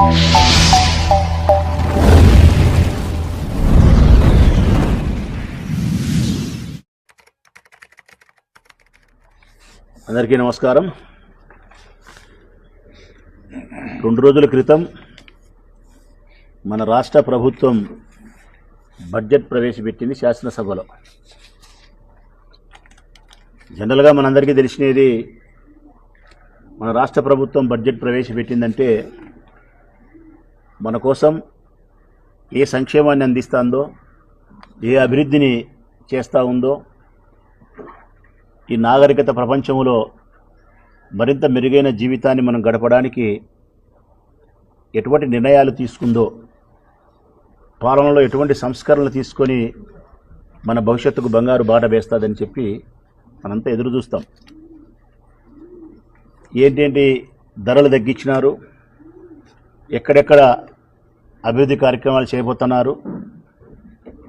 అందరికీ నమస్కారం. 2 రోజుల క్రితం మన రాష్ట్ర ప్రభుత్వం బడ్జెట్ ప్రవేశపెట్టింది శాసనసభలో. జనరల్గా మనందరికీ తెలిసినది, మన రాష్ట్ర ప్రభుత్వం బడ్జెట్ ప్రవేశపెట్టిందంటే మన కోసం ఏ సంక్షేమాన్ని అందిస్తుందో, ఏ అభివృద్ధిని చేస్తూ ఉందో, ఈ నాగరికత ప్రపంచంలో మరింత మెరుగైన జీవితాన్ని మనం గడపడానికి ఎటువంటి నిర్ణయాలు తీసుకుందో, పాలనలో ఎటువంటి సంస్కరణలు తీసుకొని మన భవిష్యత్తుకు బంగారు బాట వేస్తుందని చెప్పి మనంతా ఎదురు చూస్తాం. ఏంటేంటి ధరలు తగ్గించినారు, ఎక్కడెక్కడ అభివృద్ధి కార్యక్రమాలు చేయబోతున్నారు,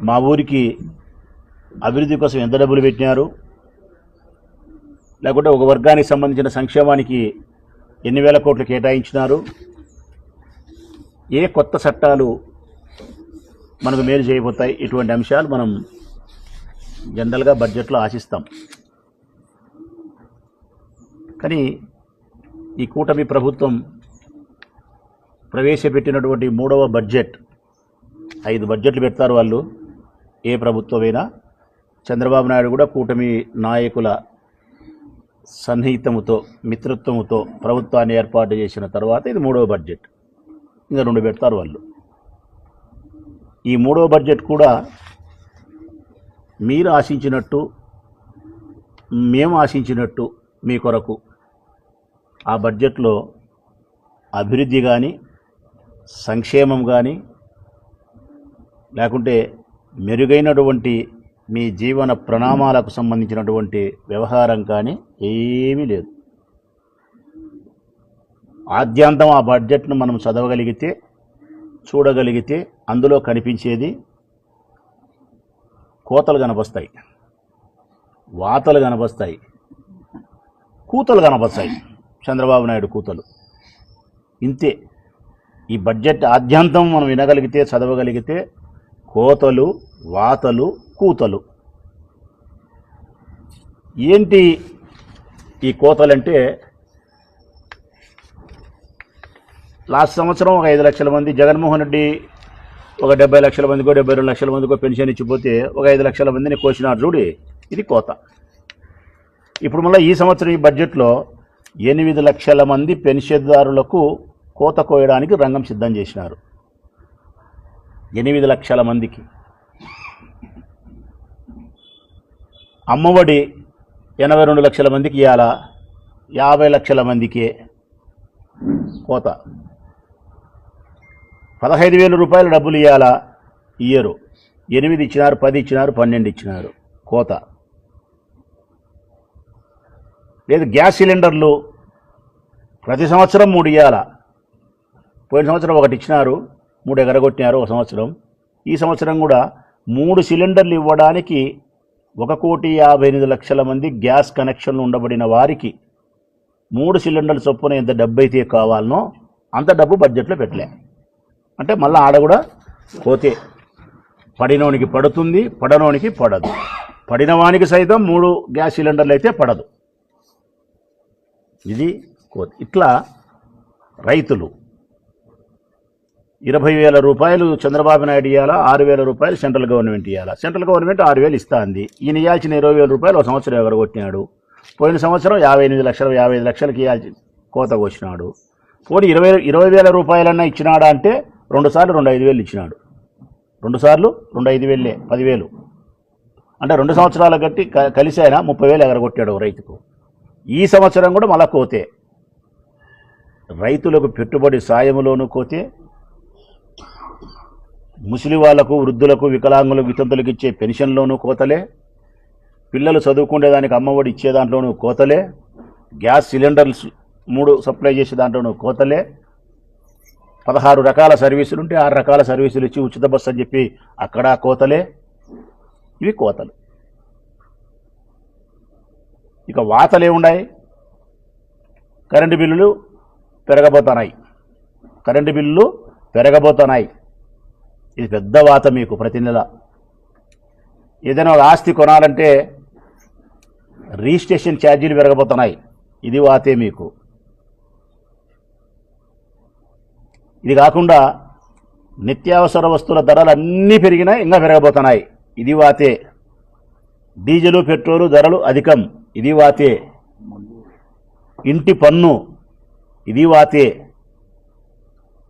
మా ఊరికి అభివృద్ధి కోసం ఎంత డబ్బులు పెట్టినారు, లేకుంటే ఒక వర్గానికి సంబంధించిన సంక్షేమానికి ఎన్ని వేల కోట్లు కేటాయించినారు, ఏ కొత్త చట్టాలు మనకు మేలు చేయబోతాయి, ఇటువంటి అంశాలు మనం జనరల్గా బడ్జెట్లో ఆశిస్తాం. కానీ ఈ కూటమి ప్రభుత్వం ప్రవేశపెట్టినటువంటి 3వ బడ్జెట్, 5 బడ్జెట్లు పెడతారు వాళ్ళు, ఏ ప్రభుత్వమైనా. చంద్రబాబు నాయుడు కూడా కూటమి నాయకుల సన్నిహితముతో, మిత్రత్వముతో ప్రభుత్వాన్ని ఏర్పాటు చేసిన తర్వాత ఇది 3వ బడ్జెట్. ఇంకా 2 పెడతారు వాళ్ళు. ఈ 3వ బడ్జెట్ కూడా మీరు ఆశించినట్టు, మేము ఆశించినట్టు మీ కొరకు ఆ బడ్జెట్లో అభివృద్ధి కానీ, సంక్షేమం కానీ, లేకుంటే మెరుగైనటువంటి మీ జీవన ప్రణామాలకు సంబంధించినటువంటి వ్యవహారం కానీ ఏమీ లేదు. ఆద్యంతం ఆ బడ్జెట్ను మనం చదవగలిగితే, చూడగలిగితే అందులో కనిపించేది కోతలు కనబస్తాయి, వాతలు కనబస్తాయి, కూతలు కనబస్తాయి. చంద్రబాబు నాయుడు కూతలు ఇంతే. ఈ బడ్జెట్ ఆద్యంతం మనం వినగలిగితే, చదవగలిగితే కోతలు, వాతలు, కూతలు. ఏంటి ఈ కోతలంటే, లాస్ట్ సంవత్సరం ఒక 5 లక్షల మంది, జగన్మోహన్ రెడ్డి ఒక 70 లక్షల మందికో 72 లక్షల మందికో పెన్షన్ ఇచ్చిపోతే ఒక 5 లక్షల మందిని కోసినారు చూడి, ఇది కోత. ఇప్పుడు మళ్ళీ ఈ సంవత్సరం ఈ బడ్జెట్లో 8 లక్షల మంది పెన్షన్దారులకు కోత కోయడానికి రంగం సిద్ధం చేసినారు. 8 లక్షల మందికి. అమ్మఒడి 82 లక్షల మందికి ఇవ్వాలా, 50 లక్షల మందికి కోత. 15,000 రూపాయలు డబ్బులు ఇవ్వాలా, ఇయ్యరు. 8 ఇచ్చినారు, 10 ఇచ్చినారు, 12 ఇచ్చినారు, కోత. లేదు, గ్యాస్ సిలిండర్లు ప్రతి సంవత్సరం 3 ఇవ్వాలా. పోయిన సంవత్సరం 1 ఇచ్చినారు, 3 ఎగరగొట్టినారు ఒక సంవత్సరం. ఈ సంవత్సరం కూడా 3 సిలిండర్లు ఇవ్వడానికి 1,58,00,000 మంది గ్యాస్ కనెక్షన్లు ఉండబడిన వారికి 3 సిలిండర్ల చొప్పున ఎంత డబ్బు అయితే కావాలనో అంత డబ్బు బడ్జెట్లో పెట్టలే. అంటే మళ్ళీ ఆడ కూడా పోతే, పడినోనికి పడుతుంది, పడనోనికి పడదు. పడిన వానికి సైతం 3 గ్యాస్ సిలిండర్లు అయితే పడదు. ఇది కోత. ఇట్లా రైతులు 20,000 రూపాయలు చంద్రబాబు నాయుడు ఇవ్వాలా, 6,000 రూపాయలు సెంట్రల్ గవర్నమెంట్ ఇవ్వాలా. సెంట్రల్ గవర్నమెంట్ 6,000 ఇస్తా అంది. ఈయన ఇవ్వాల్సిన 20,000 రూపాయలు ఒక సంవత్సరం ఎగరగొట్టినాడు. పోయిన సంవత్సరం 58 లక్షలు, 55 లక్షలకి ఇవ్వాల్సి కోత కోసినాడు. పోనీ 20,000 రూపాయలన్నా ఇచ్చినాడా అంటే 2 సార్లు 5,000 ఇచ్చినాడు. 2 సార్లు 5,000, 10,000. అంటే 2 సంవత్సరాల గట్టి కలిసి ఆయన 30,000 ఎగరగొట్టాడు రైతుకు. ఈ సంవత్సరం కూడా మళ్ళా కోతే. రైతులకు పెట్టుబడి సాయములోనూ కోతే, ముసలి వాళ్లకు, వృద్ధులకు, వికలాంగులకు, వితంతులకు ఇచ్చే పెన్షన్లోనూ కోతలే, పిల్లలు చదువుకునేదానికి అమ్మఒడి ఇచ్చే దాంట్లోనూ కోతలే, గ్యాస్ సిలిండర్స్ 3 సప్లై చేసే దాంట్లోనూ కోతలే, 16 రకాల సర్వీసులు ఉంటే 6 రకాల సర్వీసులు ఇచ్చి ఉచిత బస్సు అని చెప్పి అక్కడ కోతలే. ఇవి కోతలు. ఇక వాతలు ఏమున్నాయి? కరెంటు బిల్లులు పెరగబోతున్నాయి. Current bill పెరగబోతున్నాయి. ఇది పెద్ద వాత మీకు ప్రతి నెల. ఏదైనా ఒక ఆస్తి కొనాలంటే రిజిస్ట్రేషన్ ఛార్జీలు పెరగబోతున్నాయి. ఇది వాతే మీకు. ఇది కాకుండా నిత్యావసర వస్తువుల ధరలు అన్నీ పెరిగినాయి, ఇంకా పెరగబోతున్నాయి. ఇది వాతే. డీజిలు పెట్రోలు ధరలు అధికం. ఇది వాతే. ఇంటి పన్ను ఇది వాతే.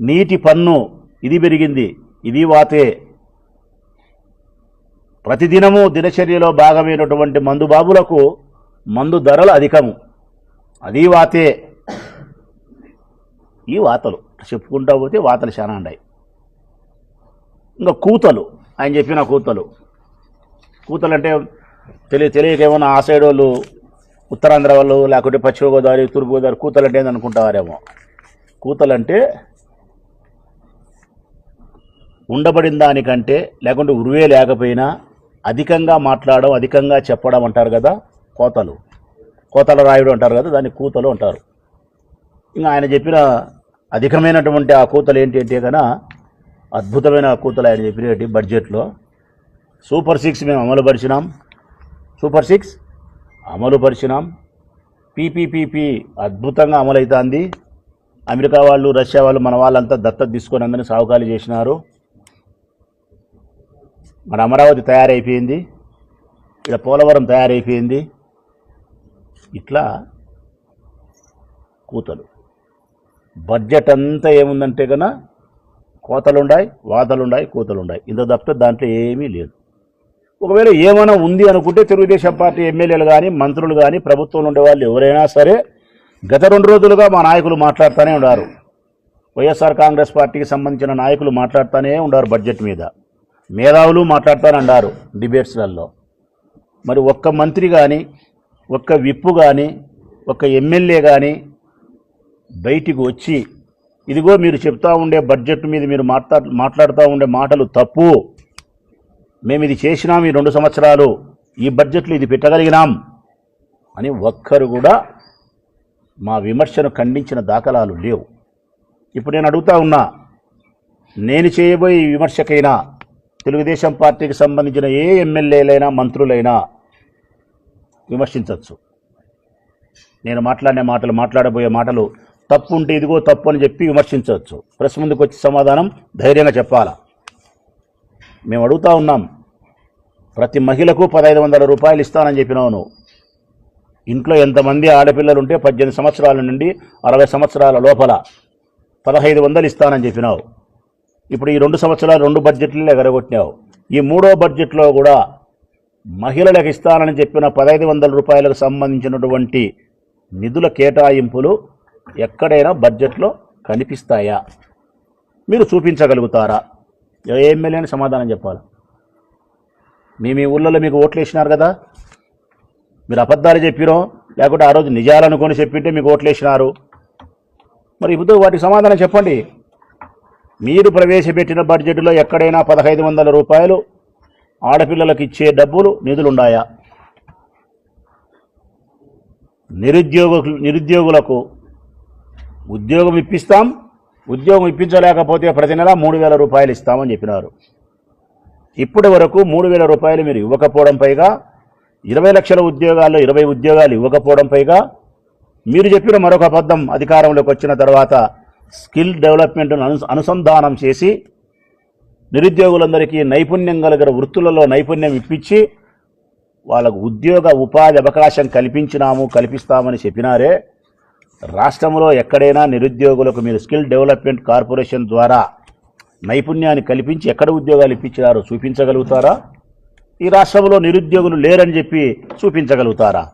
నీటి పన్ను ఇది పెరిగింది. ఇది వాతే. ప్రతిదినము దినచర్యలో భాగమైనటువంటి మందు బాబులకు మందు ధరలు అధికము. అది వాతే. ఈ వాతలు చెప్పుకుంటా పోతే వాతలు చాలా ఉన్నాయి. ఇంకా కూతలు, ఆయన చెప్పిన కూతలు అంటే తెలియకేమన్నా ఆ సైడ్ వాళ్ళు, ఉత్తరాంధ్ర వాళ్ళు, లేకుంటే పశ్చిమ గోదావరి, తూర్పు గోదావరి కూతలు అంటే అనుకుంటావారేమో. కూతలంటే ఉండబడిన దానికంటే లేకుంటే ఉరువే లేకపోయినా అధికంగా మాట్లాడడం, అధికంగా చెప్పడం అంటారు కదా, కోతల రాయుడు అంటారు కదా, దాన్ని కూతలు అంటారు. ఇంకా ఆయన చెప్పిన అధికమైనటువంటి ఆ కూతలు ఏంటి అంటే కన్నా అద్భుతమైన కూతలు ఆయన చెప్పినటువంటి బడ్జెట్లో సూపర్ 6 మేము సూపర్ 6 అమలు పరిచినాం. పీపీపీపీ అద్భుతంగా అమలవుతుంది. అమెరికా వాళ్ళు, రష్యా వాళ్ళు, మన వాళ్ళంతా దత్తత తీసుకొని అందరినీ సాగుకాలు చేసినారు. మన అమరావతి తయారైపోయింది, ఇక్కడ పోలవరం తయారైపోయింది. ఇట్లా కూతలు. బడ్జెట్ అంతా ఏముందంటే కన్నా కోతలుండాయి, వాతలుండాయి, కూతలుండాయి. ఇంత తప్పితే దాంట్లో ఏమీ లేదు. ఒకవేళ ఏమైనా ఉంది అనుకుంటే తెలుగుదేశం పార్టీ ఎమ్మెల్యేలు కానీ, మంత్రులు కానీ, ప్రభుత్వంలో ఉండే వాళ్ళు ఎవరైనా సరే గత 2 రోజులుగా మా నాయకులు మాట్లాడుతూనే ఉన్నారు. వైఎస్ఆర్ కాంగ్రెస్ పార్టీకి సంబంధించిన నాయకులు మాట్లాడుతూనే ఉన్నారు. బడ్జెట్ మీద మేధావులు మాట్లాడుతూనే ఉన్నారు డిబేట్స్లలో. మరి ఒక్క మంత్రి కానీ, ఒక్క విప్పు కానీ, ఒక్క ఎమ్మెల్యే కానీ బయటికి వచ్చి ఇదిగో మీరు చెప్తా ఉండే బడ్జెట్ మీద మీరు మాట్లాడుతూ ఉండే మాటలు తప్పు, మేము ఇది చేసినాం ఈ 2 సంవత్సరాలు, ఈ బడ్జెట్లో ఇది పెట్టగలిగినాం అని ఒక్కరు కూడా మా విమర్శను ఖండించిన దాఖలాలు లేవు. ఇప్పుడు నేను అడుగుతా ఉన్నా, నేను చేయబోయే ఈ విమర్శకైనా తెలుగుదేశం పార్టీకి సంబంధించిన ఏ ఎమ్మెల్యేలైనా, మంత్రులైనా విమర్శించవచ్చు. నేను మాట్లాడబోయే మాటలు తప్పు ఉంటే ఇదిగో తప్పు అని చెప్పి విమర్శించవచ్చు. ప్రెస్ ముందుకు వచ్చి సమాధానం ధైర్యంగా చెప్పాలా. మేము అడుగుతా ఉన్నాం, ప్రతి మహిళకు 1500 రూపాయలు ఇస్తానని చెప్పినావు నువ్వు. ఇంట్లో ఎంతమంది ఆడపిల్లలు ఉంటే 18 సంవత్సరాల నుండి 60 సంవత్సరాల లోపల 1500 ఇస్తానని చెప్పినావు. ఇప్పుడు ఈ 2 సంవత్సరాలు 2 బడ్జెట్లు ఎగరగొట్టినావు. ఈ 3వ బడ్జెట్లో కూడా మహిళలకు ఇస్తానని చెప్పిన 1500 రూపాయలకు సంబంధించినటువంటి నిధుల కేటాయింపులు ఎక్కడైనా బడ్జెట్లో కనిపిస్తాయా? మీరు చూపించగలుగుతారా? ఏ ఎమ్మెల్యేని సమాధానం చెప్పాలి. మీ ఊళ్ళలో మీకు ఓట్లు వేసినారు కదా, మీరు అబద్ధాలు చెప్పిరో లేకుంటే ఆ రోజు నిజాలనుకొని చెప్పింటే మీకు ఓట్లు వేసినారు. మరి ఇప్పుడు వాటికి సమాధానం చెప్పండి. మీరు ప్రవేశపెట్టిన బడ్జెట్లో ఎక్కడైనా 1500 రూపాయలు ఆడపిల్లలకు ఇచ్చే డబ్బులు నిధులున్నాయా? నిరుద్యోగులకు ఉద్యోగం ఇప్పిస్తాం, ఉద్యోగం ఇప్పించలేకపోతే ప్రతి నెల 3000 రూపాయలు ఇస్తామని చెప్పినారు. ఇప్పటి వరకు 3000 రూపాయలు మీరు ఇవ్వకపోవడం, పైగా 20 లక్షల ఉద్యోగాల్లో 20 ఉద్యోగాలు ఇవ్వకపోవడం, పైగా మీరు చెప్పిన మరొక అబద్ధం, అధికారంలోకి వచ్చిన తర్వాత స్కిల్ డెవలప్మెంట్ను అనుసంధానం చేసి నిరుద్యోగులందరికీ నైపుణ్యం కలిగిన వృత్తులలో నైపుణ్యం ఇప్పించి వాళ్ళకు ఉద్యోగ ఉపాధి అవకాశం కల్పిస్తామని చెప్పినారే. రాష్ట్రంలో ఎక్కడైనా నిరుద్యోగులకు మీరు స్కిల్ డెవలప్మెంట్ కార్పొరేషన్ ద్వారా నైపుణ్యాన్ని కల్పించి ఎక్కడ ఉద్యోగాలు ఇప్పించారో చూపించగలుగుతారా? ఈ రాష్ట్రంలో నిరుద్యోగులు లేరని చెప్పి చూపించగలుగుతారా?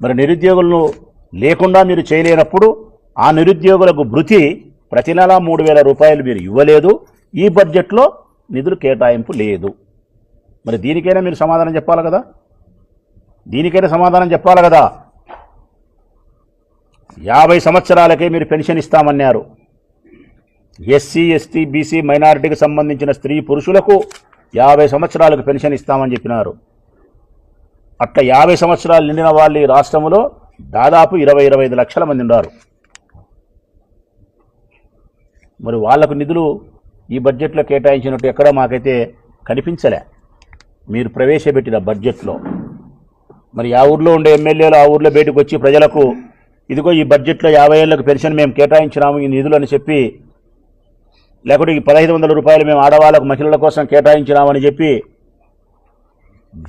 మరి నిరుద్యోగులను లేకుండా మీరు చేయలేనప్పుడు ఆ నిరుద్యోగులకు భృతి ప్రతి నెల 3000 రూపాయలు మీరు ఇవ్వలేదు. ఈ బడ్జెట్లో నిధులు కేటాయింపు లేదు. మరి దీనికైనా మీరు సమాధానం చెప్పాలి కదా. 50 సంవత్సరాలకే మీరు పెన్షన్ ఇస్తామన్నారు. ఎస్సీ, ఎస్టీ, బీసీ, మైనారిటీకి సంబంధించిన స్త్రీ పురుషులకు 50 సంవత్సరాలకు పెన్షన్ ఇస్తామని చెప్పినారు. అట్లా 50 సంవత్సరాలు నిండిన వాళ్ళు ఈ రాష్ట్రంలో దాదాపు 20-25 లక్షల మంది ఉన్నారు. మరి వాళ్లకు నిధులు ఈ బడ్జెట్లో కేటాయించినట్టు ఎక్కడా మాకైతే కనిపించలే మీరు ప్రవేశపెట్టిన బడ్జెట్లో. మరి ఆ ఊర్లో ఉండే ఎమ్మెల్యేలు ఆ ఊర్లో బయటకు వచ్చి ప్రజలకు ఇదిగో ఈ బడ్జెట్లో 50 ఏళ్లకు పెన్షన్ మేము కేటాయించినాము ఈ నిధులు అని చెప్పి, లేకుంటే ఈ 1500 రూపాయలు మేము ఆడవాళ్ళకు మహిళల కోసం కేటాయించినామని చెప్పి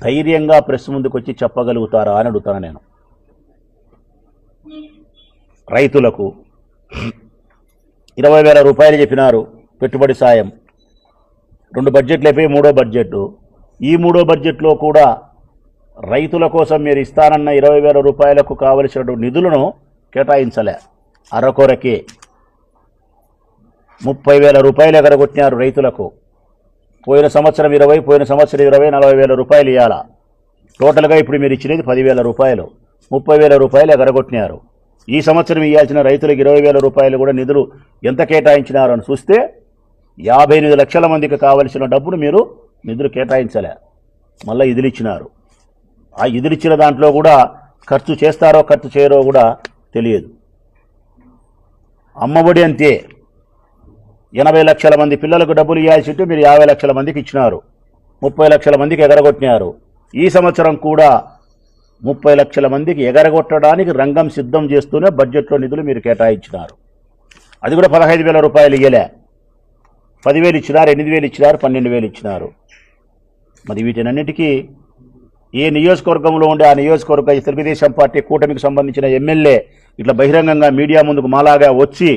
ధైర్యంగా ప్రెస్ ముందుకు వచ్చి చెప్పగలుగుతారా అని అడుగుతాను నేను. రైతులకు 20,000 రూపాయలు చెప్పినారు పెట్టుబడి సాయం. 2 బడ్జెట్లు అయిపోయి 3వ బడ్జెట్. ఈ 3వ బడ్జెట్లో కూడా రైతుల కోసం మీరు ఇస్తానన్న 20,000 రూపాయలకు కావలసిన నిధులను కేటాయించలే. అరకొరకే 30,000 రూపాయలు ఎగరగొట్టినారు రైతులకు. పోయిన సంవత్సరం 20, పోయిన సంవత్సరం 20, 40,000 రూపాయలు ఇవ్వాలా. టోటల్గా ఇప్పుడు మీరు ఇచ్చినది 10,000 రూపాయలు. 30,000 రూపాయలు ఎగరగొట్టినారు. ఈ సంవత్సరం ఇవ్వాల్సిన రైతులకు 20,000 రూపాయలు కూడా నిధులు ఎంత కేటాయించినారు అని చూస్తే 58 లక్షల మందికి కావలసిన డబ్బును మీరు నిధులు కేటాయించలే. మళ్ళీ ఇదిలిచ్చినారు. ఆ ఇదిలిచ్చిన దాంట్లో కూడా ఖర్చు చేస్తారో ఖర్చు చేయరో కూడా తెలియదు. అమ్మఒడి అంతే. 80 లక్షల మంది పిల్లలకు డబ్బులు ఇవ్వాల్సి ఉంటే మీరు 50 లక్షల మందికి ఇచ్చినారు. 30 లక్షల మందికి ఎగరగొట్టినారు. ఈ సంవత్సరం కూడా 30 లక్షల మందికి ఎగరగొట్టడానికి రంగం సిద్ధం చేస్తూనే బడ్జెట్లో నిధులు మీరు కేటాయించినారు. అది కూడా 15,000 రూపాయలు ఇయ్యలే. 10,000 ఇచ్చినారు, 8,000 ఇచ్చినారు, 12,000 ఇచ్చినారు. మరి వీటినన్నిటికీ ఏ నియోజకవర్గంలో ఉండే ఆ నియోజకవర్గ తెలుగుదేశం పార్టీ కూటమికి సంబంధించిన ఎమ్మెల్యే ఇట్లా బహిరంగంగా మీడియా ముందుకు మాలాగా వచ్చి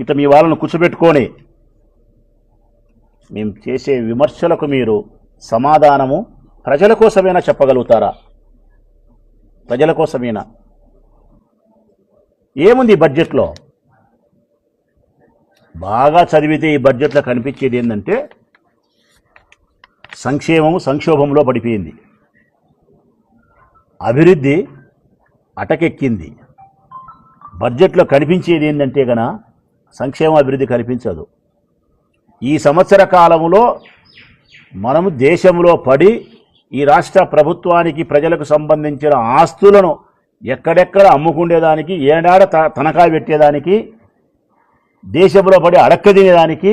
ఇట్లా మీ వాళ్ళను కూర్చోబెట్టుకొని మేము చేసే విమర్శలకు మీరు సమాధానము ప్రజల కోసమైనా చెప్పగలుగుతారా? ప్రజల కోసమైనా. ఏముంది ఈ బడ్జెట్లో? బాగా చదివితే ఈ బడ్జెట్లో కనిపించేది ఏంటంటే సంక్షేమము సంక్షోభంలో పడిపోయింది, అభివృద్ధి అటకెక్కింది. బడ్జెట్లో కనిపించేది ఏంటంటే గన సంక్షేమ అభివృద్ధి కనిపించదు. ఈ సంవత్సర కాలంలో మనము దేశంలో పడి ఈ రాష్ట్ర ప్రభుత్వానికి ప్రజలకు సంబంధించిన ఆస్తులను ఎక్కడెక్కడ అమ్ముకుండేదానికి, ఏడాడ తనఖా పెట్టేదానికి, దేశంలో పడి అడక్క తినేదానికి,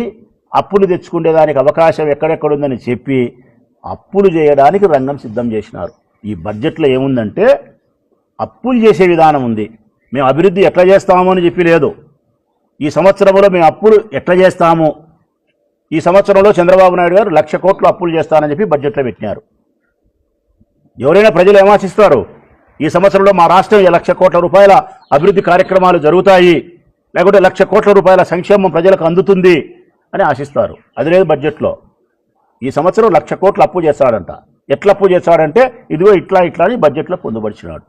అప్పులు తెచ్చుకునేదానికి అవకాశం ఎక్కడెక్కడుందని చెప్పి అప్పులు చేయడానికి రంగం సిద్ధం చేసినారు. ఈ బడ్జెట్లో ఏముందంటే అప్పులు చేసే విధానం ఉంది. మేము అభివృద్ధి ఎట్లా చేస్తాము అని చెప్పి లేదు. ఈ సంవత్సరంలో మేము అప్పులు ఎట్లా చేస్తాము, ఈ సంవత్సరంలో చంద్రబాబు నాయుడు గారు 1,00,000 కోట్లు అప్పులు చేస్తానని చెప్పి బడ్జెట్లో పెట్టినారు. ఎవరైనా ప్రజలు ఏమాశిస్తారు? ఈ సంవత్సరంలో మా రాష్ట్రం 1,00,000 కోట్ల రూపాయల అభివృద్ధి కార్యక్రమాలు జరుగుతాయి, లేకుంటే 1,00,000 కోట్ల రూపాయల సంక్షేమం ప్రజలకు అందుతుంది అని ఆశిస్తారు. అది లేదు బడ్జెట్లో. ఈ సంవత్సరం 1,00,000 కోట్లు అప్పు చేస్తాడంట. ఎట్లా అప్పు చేస్తాడంటే ఇదిగో ఇట్లా ఇట్లా అని బడ్జెట్లో పొందుపరిచినాడు.